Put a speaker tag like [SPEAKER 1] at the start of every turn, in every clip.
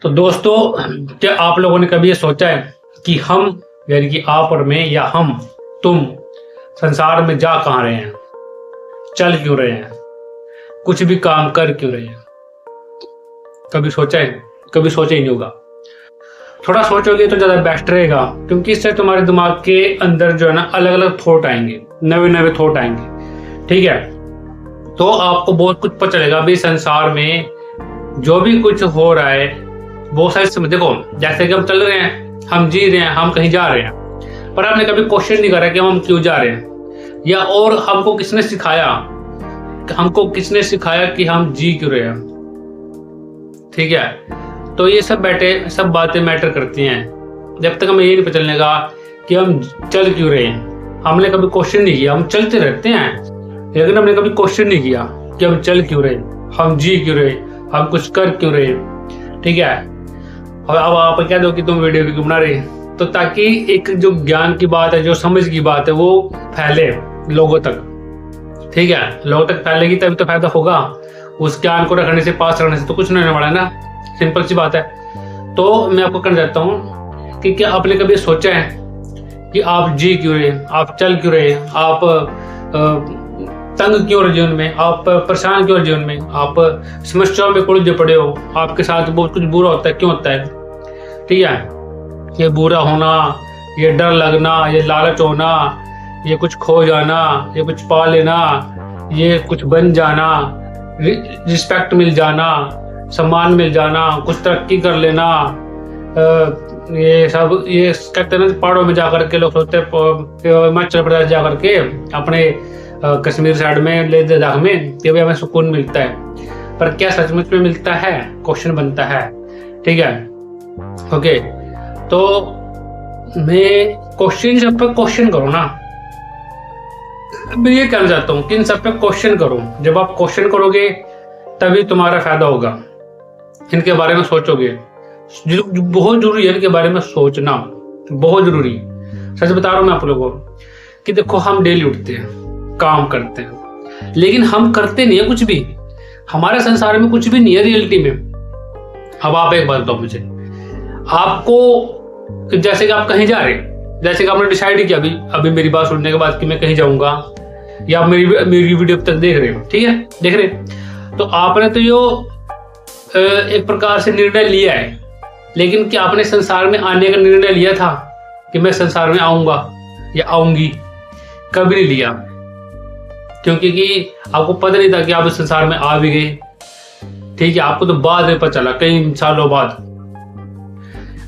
[SPEAKER 1] तो दोस्तों, क्या आप लोगों ने कभी ये सोचा है कि हम यानी कि आप और मैं या हम तुम संसार में जा कहाँ रहे हैं, चल क्यों रहे हैं, कुछ भी काम कर क्यों रहे हैं? कभी सोचा है? कभी सोचा ही नहीं होगा। थोड़ा सोचोगे तो ज़्यादा बेस्ट रहेगा, क्योंकि इससे तुम्हारे दिमाग के अंदर जो है ना अलग अलग थॉट आएंगे, नए नए थॉट आएंगे। ठीक है, तो आपको बहुत कुछ पता चलेगा भी संसार में जो भी कुछ हो रहा है। बहुत सारे समय देखो, जैसे कि हम चल रहे हैं, हम जी रहे हैं, हम कहीं जा रहे हैं, पर आपने कभी क्वेश्चन नहीं करा कि हम क्यों जा रहे हैं, या और हमको किसने सिखाया कि हम जी क्यों रहे हैं। ठीक है, तो ये सब बातें मैटर करती हैं। जब तक हमें ये नहीं पता चलेगा कि हम चल क्यों रहे हैं, हमने कभी क्वेश्चन नहीं किया। हम चलते रहते हैं, लेकिन हमने कभी क्वेश्चन नहीं किया कि हम चल क्यों रहे, हम जी क्यों रहे, हम कुछ कर क्यों रहे। ठीक है, और अब आप कह दो कि तुम वीडियो क्यों बना रहे, तो ताकि एक जो ज्ञान की बात है, जो समझ की बात है, वो फैले लोगों तक। ठीक है, लोगों तक फैलेगी तभी तो फायदा होगा। उस ज्ञान को रखने से, पास रखने से तो कुछ नहीं होने वाला है ना। सिंपल सी बात है। तो मैं आपको कहना चाहता हूँ कि क्या आपने कभी सोचा है कि आप जी क्यों रहे, आप चल क्यों रहे, आप तंग क्यों रहे जीवन में, आप परेशान क्यों रहे जीवन में, आप समस्याओं में उलझे पड़े हो, आपके साथ बहुत कुछ बुरा होता है, क्यों होता है। ठीक है, ये बुरा होना, ये डर लगना, ये लालच होना, ये कुछ खो जाना, ये कुछ पा लेना, ये कुछ बन जाना, रिस्पेक्ट मिल जाना, सम्मान मिल जाना, कुछ तरक्की कर लेना, ये सब ये कहते हैं ना, पहाड़ों में जाकर के लोग सोचते हैं, हिमाचल प्रदेश जाकर के, अपने कश्मीर साइड में, लेह लद्दाख में, कि भाई हमें सुकून मिलता है। पर क्या सचमुच में मिलता है? क्वेश्चन बनता है। ठीक है, ओके। तो मैं क्वेश्चन सब पे क्वेश्चन करो ना। मैं ये कहना चाहता हूँ कि इन सब पे क्वेश्चन करो। जब आप क्वेश्चन करोगे तभी तुम्हारा फायदा होगा। इनके बारे में सोचोगे, बहुत जरूरी है इनके बारे में सोचना, बहुत जरूरी। सच बता रहा हूँ मैं आप लोगों को कि देखो, हम डेली उठते हैं, काम करते हैं, लेकिन हम करते नहीं है कुछ भी। हमारे संसार में कुछ भी नहीं है रियलिटी में। अब आप एक बात बताओ मुझे, आपको जैसे कि आप कहीं जा रहे हैं, जैसे कि आपने डिसाइड किया अभी मेरी बात सुनने के बाद कि मैं कहीं जाऊंगा, या आप मेरी वीडियो तक देख रहे हो, ठीक है, देख रहे हैं, तो आपने तो यो एक प्रकार से निर्णय लिया है। लेकिन क्या आपने संसार में आने का निर्णय लिया था कि मैं संसार में आऊंगा या आऊंगी? कभी नहीं लिया, क्योंकि आपको पता नहीं था कि आप इस संसार में आ भी गए। ठीक है, आपको तो बाद में पता चला, कई सालों बाद।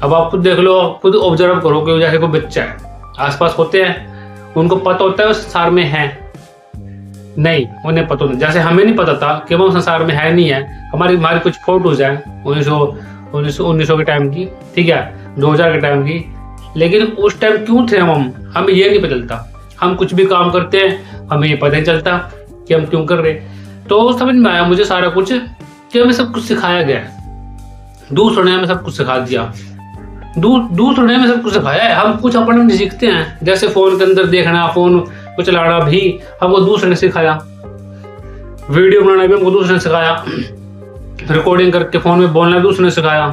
[SPEAKER 1] अब आप खुद देख लो, खुद ऑब्जर्व करो कि जैसे कोई बच्चा है, आसपास होते हैं, उनको पता होता है वो संसार में है नहीं, उन्हें पता नहीं। जैसे हमें नहीं पता था कि वो संसार में है नहीं है। हमारी कुछ फोटोज हैं 1900 के टाइम की, ठीक है, 2000 के टाइम की, लेकिन उस टाइम क्यों थे हमें ये नहीं पता चलता। हम कुछ भी काम करते हैं, हमें ये पता नहीं चलता कि हम क्यों कर रहे। तो समझ में आया मुझे सारा कुछ, कि हमें सब कुछ सिखाया गया है। दूसरों ने हमें सब कुछ सिखा दिया, दूसरों ने हमें सब कुछ सिखाया है। हम कुछ अपने नहीं सीखते हैं। जैसे फोन के अंदर देखना, फोन को चलाना भी हमको दूसरे ने सिखाया, वीडियो बनाना भी हमको दूसरे ने सिखाया, रिकॉर्डिंग करके फोन में बोलना भी दूसरे ने सिखाया,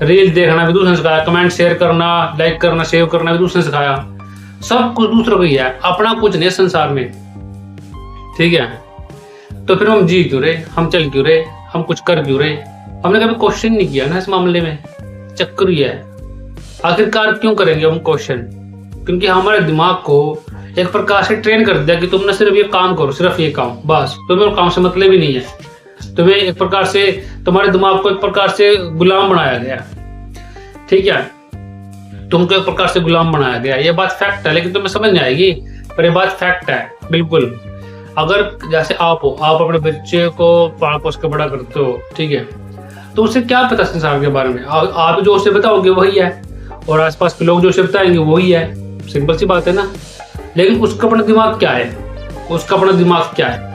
[SPEAKER 1] रील देखना भी दूसरे ने सिखाया, कमेंट शेयर करना, लाइक करना, सेव करना भी दूसरे ने सिखाया। सब कुछ दूसरों को ही है, अपना कुछ नहीं संसार में। ठीक है, तो फिर हम जी क्यों रहे, हम चल क्यों रहे, हम कुछ कर क्यों रहे? हमने कभी क्वेश्चन नहीं किया ना इस मामले में। चक्कर ही है, आखिरकार क्यों करेंगे हम क्वेश्चन? क्योंकि हमारे दिमाग को एक प्रकार से ट्रेन कर दिया कि तुमने सिर्फ ये काम करो, सिर्फ ये काम, बस। तुम्हें काम से मतलब ही नहीं है। तुम्हें एक प्रकार से, तुम्हारे दिमाग को एक प्रकार से गुलाम बनाया गया। ठीक है, तुमको एक प्रकार से गुलाम बनाया गया। ये बात फैक्ट है, लेकिन तुम्हें समझ नहीं आएगी, पर ये बात फैक्ट है बिल्कुल। अगर जैसे आप हो, आप अपने बच्चे को पाल पोस के बड़ा करते हो, ठीक है, तो उसे क्या पता संसार के बारे में? आप जो उसे बताओगे वही है, और आसपास के लोग जो उसे बताएंगे वही है। सिंपल सी बात है ना। लेकिन उसका अपना दिमाग क्या है, उसका अपना दिमाग क्या है,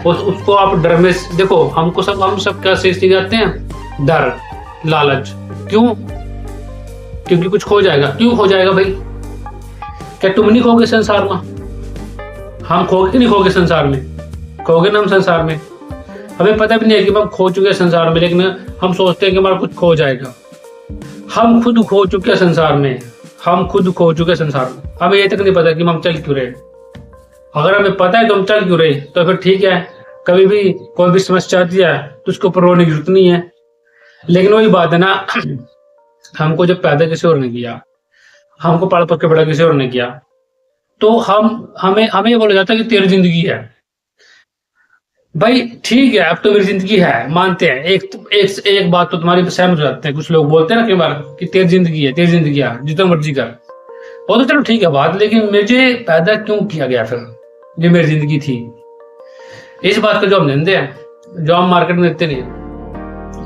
[SPEAKER 1] उसको आप डर में देखो। हम सब क्या सीख जाते हैं? डर, लालच। क्यों? क्योंकि कुछ खो जाएगा। क्यों खो जाएगा भाई? क्या तुम नहीं खोगे संसार में? हम खोगे कि नहीं खोगे संसार में? खोगे ना हम संसार में। हमें पता भी नहीं है कि हम खो चुके हैं संसार में, लेकिन हम सोचते हैं कि हमारा कुछ खो जाएगा। हम खुद खो चुके हैं संसार में, हम खुद खो चुके हैं संसार में। हमें ये तक नहीं पता कि हम चल क्यों रहे। अगर हमें पता है तो हम चल क्यों रहे तो फिर ठीक है, कभी भी कोई भी समस्या आती है तो उसको ऊपर रोने की जरूरत नहीं है। लेकिन वही बात है ना, हमको जब पैदा किसी और ने किया, हमको पाल पल के बड़ा किसी और ने किया, तो हमें हमें ये बोला जाता है कि तेरी जिंदगी है। भाई ठीक है, अब तो मेरी जिंदगी है, मानते हैं। एक बात तो तुम्हारी सहमत हो जाते हैं, कुछ लोग बोलते हैं ना कई बार कि तेरी जिंदगी है, तेरी जिंदगी है, जितना मर्जी कर। वो तो चलो ठीक है बात, लेकिन मुझे पैदा क्यों किया गया फिर, जो मेरी जिंदगी थी? इस बात का जो हम देते हैं, जो हम मार्केट में देते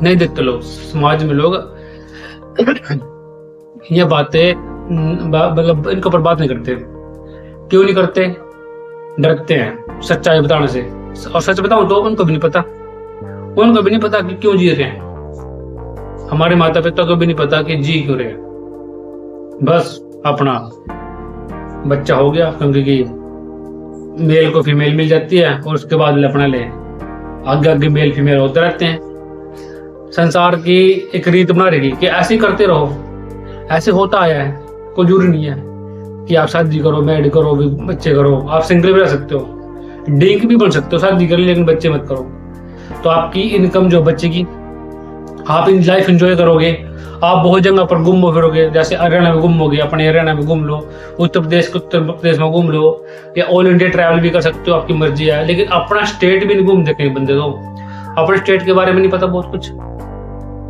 [SPEAKER 1] नहीं देते लोग, समाज में लोग ये बातें मतलब इनके ऊपर बात नहीं करते। क्यों नहीं करते? डरते हैं सच्चाई बताने से। और सच बताऊं तो उनको भी नहीं पता, उनको भी नहीं पता कि क्यों जी रहे हैं। हमारे माता पिता को भी नहीं पता कि जी क्यों रहे हैं। बस अपना बच्चा हो गया, क्योंकि मेल को फीमेल मिल जाती है, और उसके बाद अपना ले आगे आगे मेल फीमेल होते रहते हैं। संसार की एक रीत बना रही कि ऐसे ही करते रहो, ऐसे होता आया है। कोई जरूरी नहीं है कि आप शादी करो, मैरिड करो, बच्चे करो। आप सिंगल भी रह सकते हो, डिंक भी बन सकते हो, शादी कर, लेकिन बच्चे मत करो। तो आपकी इनकम जो बचेगी, आप इन लाइफ एंजॉय करोगे। आप बहुत जगह पर घूमो फिरोगे, जैसे हरियाणा में घूम हो गया, अपने हरियाणा में घूम लो, उत्तर प्रदेश में घूम लो, या ऑल इंडिया ट्रैवल भी कर सकते हो, आपकी मर्जी है। लेकिन अपना स्टेट भी नहीं घूमते कई बंदे तो। अपने स्टेट के बारे में नहीं पता बहुत कुछ,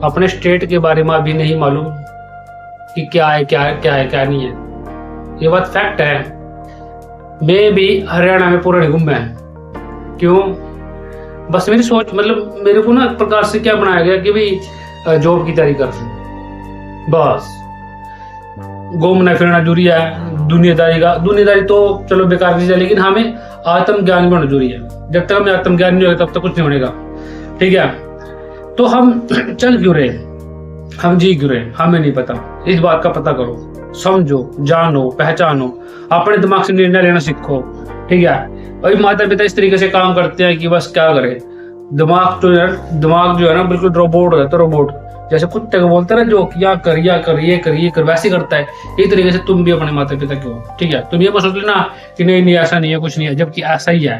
[SPEAKER 1] अपने स्टेट के बारे में अभी नहीं मालूम कि क्या है क्या नहीं है। ये बात फैक्ट है। मैं भी हरियाणा में पूरा नहीं घूमा है। क्यों? बस मेरी सोच, मतलब मेरे को ना एक प्रकार से क्या बनाया गया कि भाई जॉब की तैयारी कर, बस घूमना फिरना जरूरी है। दुनियादारी तो चलो बेकार चीज है, लेकिन हमें आत्मज्ञान भी होना जरूरी है। जब तक हमें आत्मज्ञान नहीं होगा तब तक कुछ नहीं बनेगा। ठीक है, तो हम चल क्यों रहे, हम जी क्यों रहे, हमें नहीं पता। इस बात का पता करो, समझो, जानो, पहचानो, अपने दिमाग से निर्णय लेना सीखो। ठीक है, अभी माता पिता इस तरीके से काम करते हैं कि बस क्या करें, दिमाग जो है ना बिल्कुल रोबोट हो जाता है। रोबोट जैसे कुत्ते को बोलते हैं ना, जो या कर ये कर वैसे करता है। एक तरीके से तुम भी अपने माता पिता क्यों, ठीक है? तुम ये मत सोच लेना कि नहीं ऐसा नहीं है, कुछ नहीं है, जबकि ऐसा ही है।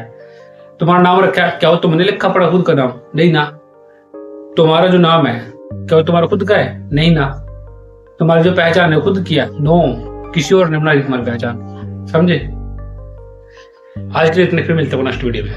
[SPEAKER 1] तुम्हारा नाम रखा क्या हो, तुमने लिखा पड़ा खुद का नाम? नहीं ना। तुम्हारा जो नाम है क्या वो तुम्हारा खुद का है? नहीं ना। तुम्हारी जो पहचान है खुद किया? नो, किसी और ने बनाई तुम्हारी पहचान। समझे? आज के लिए इतने, फिर मिलते हैं नेक्स्ट वीडियो में।